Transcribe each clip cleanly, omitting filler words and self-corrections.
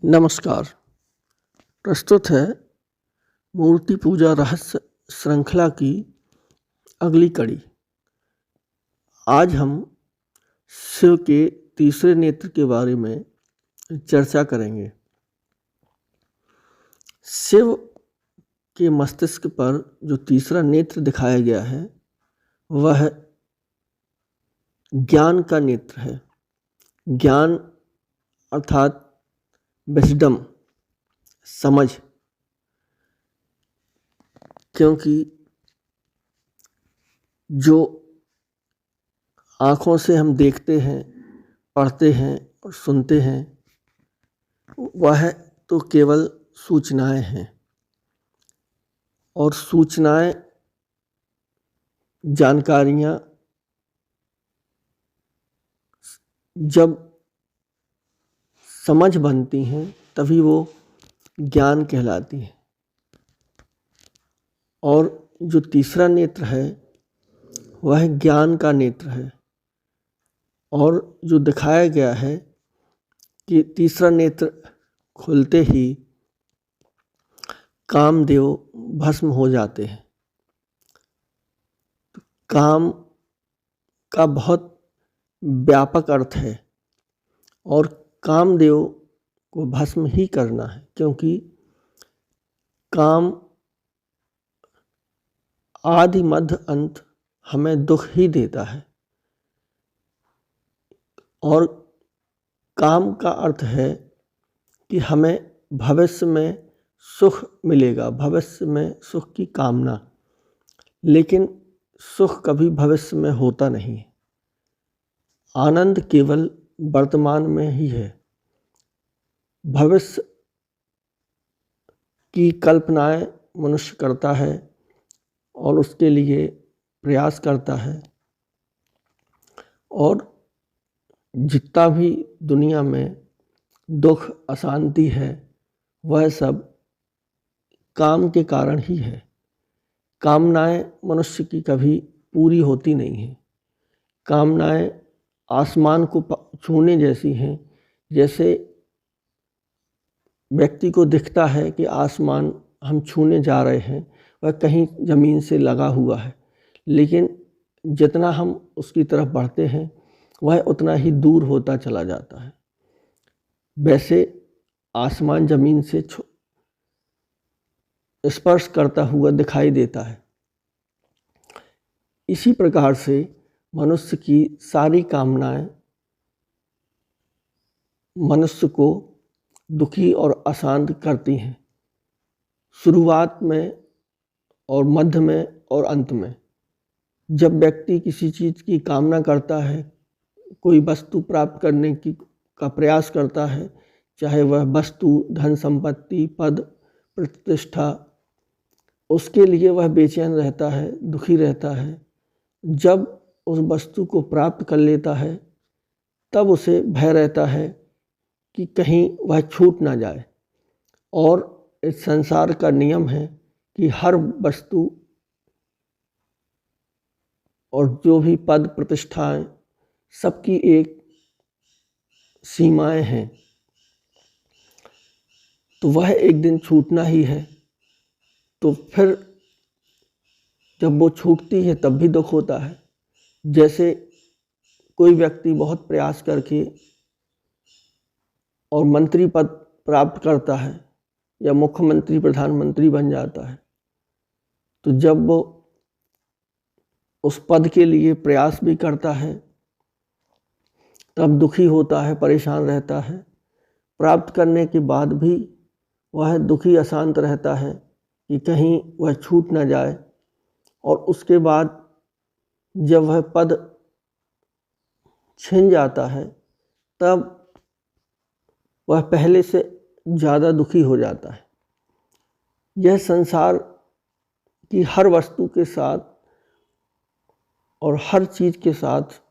नमस्कार। प्रस्तुत है मूर्ति पूजा रहस्य श्रृंखला की अगली कड़ी। आज हम शिव के तीसरे नेत्र के बारे में चर्चा करेंगे। शिव के मस्तिष्क पर जो तीसरा नेत्र दिखाया गया है वह ज्ञान का नेत्र है। ज्ञान अर्थात विजडम, समझ। क्योंकि जो आँखों से हम देखते हैं, पढ़ते हैं और सुनते हैं वह तो केवल सूचनाएं हैं, और सूचनाएं, जानकारियाँ जब समझ बनती हैं तभी वो ज्ञान कहलाती हैं। और जो तीसरा नेत्र है वह ज्ञान का नेत्र है। और जो दिखाया गया है कि तीसरा नेत्र खुलते ही कामदेव भस्म हो जाते हैं। काम का बहुत व्यापक अर्थ है और कामदेव को भस्म ही करना है, क्योंकि काम आदि मध्य अंत हमें दुख ही देता है। और काम का अर्थ है कि हमें भविष्य में सुख मिलेगा, भविष्य में सुख की कामना। लेकिन सुख कभी भविष्य में होता नहीं है। आनंद केवल वर्तमान में ही है। भविष्य की कल्पनाएं मनुष्य करता है और उसके लिए प्रयास करता है। और जितना भी दुनिया में दुख, अशांति है वह सब काम के कारण ही है। कामनाएं मनुष्य की कभी पूरी होती नहीं हैं। कामनाएं आसमान को छूने जैसी हैं। जैसे व्यक्ति को दिखता है कि आसमान हम छूने जा रहे हैं, वह कहीं ज़मीन से लगा हुआ है, लेकिन जितना हम उसकी तरफ बढ़ते हैं वह उतना ही दूर होता चला जाता है। वैसे आसमान ज़मीन से स्पर्श करता हुआ दिखाई देता है। इसी प्रकार से मनुष्य की सारी कामनाएं मनुष्य को दुखी और अशांत करती हैं, शुरुआत में और मध्य में और अंत में। जब व्यक्ति किसी चीज़ की कामना करता है, कोई वस्तु प्राप्त करने का प्रयास करता है, चाहे वह वस्तु, धन संपत्ति, पद, प्रतिष्ठा, उसके लिए वह बेचैन रहता है, दुखी रहता है। जब उस वस्तु को प्राप्त कर लेता है तब उसे भय रहता है कि कहीं वह छूट ना जाए। और इस संसार का नियम है कि हर वस्तु और जो भी पद, प्रतिष्ठाएं, सबकी एक सीमाएं हैं, तो वह एक दिन छूटना ही है। तो फिर जब वो छूटती है तब भी दुख होता है। जैसे कोई व्यक्ति बहुत प्रयास करके और मंत्री पद प्राप्त करता है या मुख्यमंत्री, प्रधानमंत्री बन जाता है, तो जब वो उस पद के लिए प्रयास भी करता है तब दुखी होता है, परेशान रहता है। प्राप्त करने के बाद भी वह दुखी, अशांत रहता है कि कहीं वह छूट ना जाए। और उसके बाद जब वह पद छिन जाता है तब वह पहले से ज़्यादा दुखी हो जाता है। यह संसार की हर वस्तु के साथ और हर चीज़ के साथ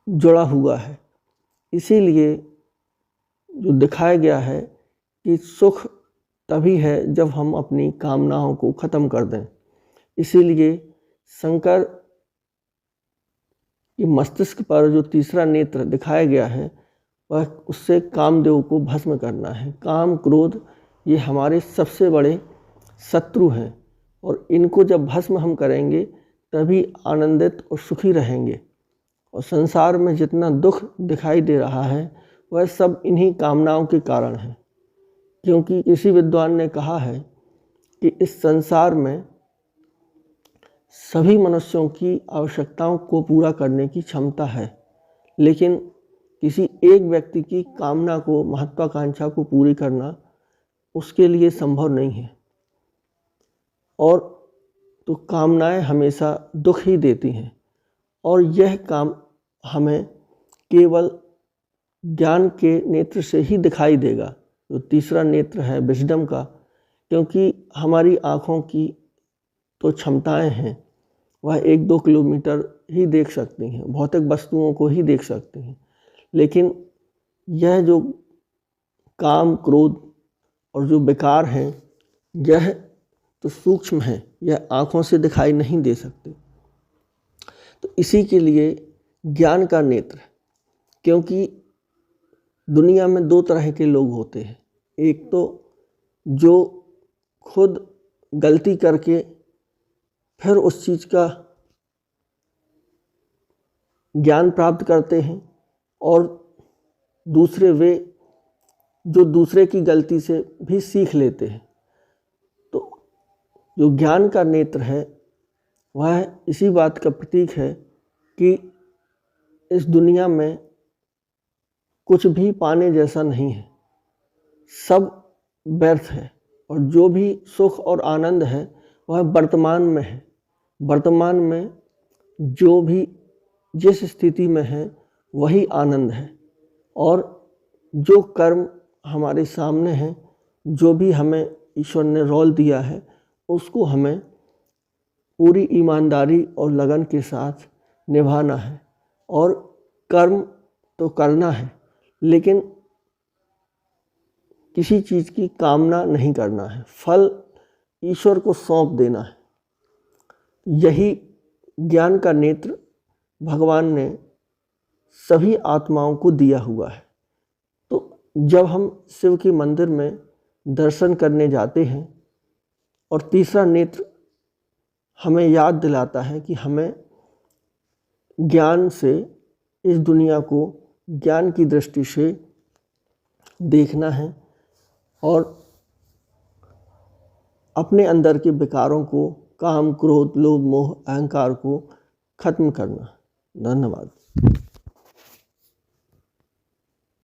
जुड़ा हुआ है। इसीलिए जो दिखाया गया है कि सुख तभी है जब हम अपनी कामनाओं को ख़त्म कर दें। इसीलिए शंकर के मस्तिष्क पर जो तीसरा नेत्र दिखाया गया है वह उससे कामदेव को भस्म करना है। काम क्रोध ये हमारे सबसे बड़े शत्रु हैं और इनको जब भस्म हम करेंगे तभी आनंदित और सुखी रहेंगे। और संसार में जितना दुख दिखाई दे रहा है वह सब इन्हीं कामनाओं के कारण है, क्योंकि किसी विद्वान ने कहा है कि इस संसार में सभी मनुष्यों की आवश्यकताओं को पूरा करने की क्षमता है, लेकिन किसी एक व्यक्ति की कामना को, महत्वाकांक्षा को पूरी करना उसके लिए संभव नहीं है। और तो कामनाएं हमेशा दुख ही देती हैं और यह काम हमें केवल ज्ञान के नेत्र से ही दिखाई देगा, जो तीसरा नेत्र है विजडम का, क्योंकि हमारी आँखों की तो क्षमताएं हैं, वह 1-2 किलोमीटर ही देख सकती हैं, भौतिक वस्तुओं को ही देख सकती हैं। लेकिन यह जो काम क्रोध और जो विकार हैं यह तो सूक्ष्म है, यह आँखों से दिखाई नहीं दे सकते। तो इसी के लिए ज्ञान का नेत्र, क्योंकि दुनिया में 2 तरह के लोग होते हैं। एक तो जो खुद गलती करके फिर उस चीज़ का ज्ञान प्राप्त करते हैं, और दूसरे वे जो दूसरे की गलती से भी सीख लेते हैं। तो जो ज्ञान का नेत्र है वह इसी बात का प्रतीक है कि इस दुनिया में कुछ भी पाने जैसा नहीं है, सब व्यर्थ है, और जो भी सुख और आनंद है वह वर्तमान में है। वर्तमान में जो भी जिस स्थिति में है वही आनंद है, और जो कर्म हमारे सामने हैं, जो भी हमें ईश्वर ने रोल दिया है, उसको हमें पूरी ईमानदारी और लगन के साथ निभाना है। और कर्म तो करना है, लेकिन किसी चीज़ की कामना नहीं करना है, फल ईश्वर को सौंप देना है। यही ज्ञान का नेत्र भगवान ने सभी आत्माओं को दिया हुआ है। तो जब हम शिव के मंदिर में दर्शन करने जाते हैं और तीसरा नेत्र हमें याद दिलाता है कि हमें ज्ञान से इस दुनिया को ज्ञान की दृष्टि से देखना है और अपने अंदर के विकारों को, काम क्रोध लोभ मोह अहंकार को खत्म करना। धन्यवाद।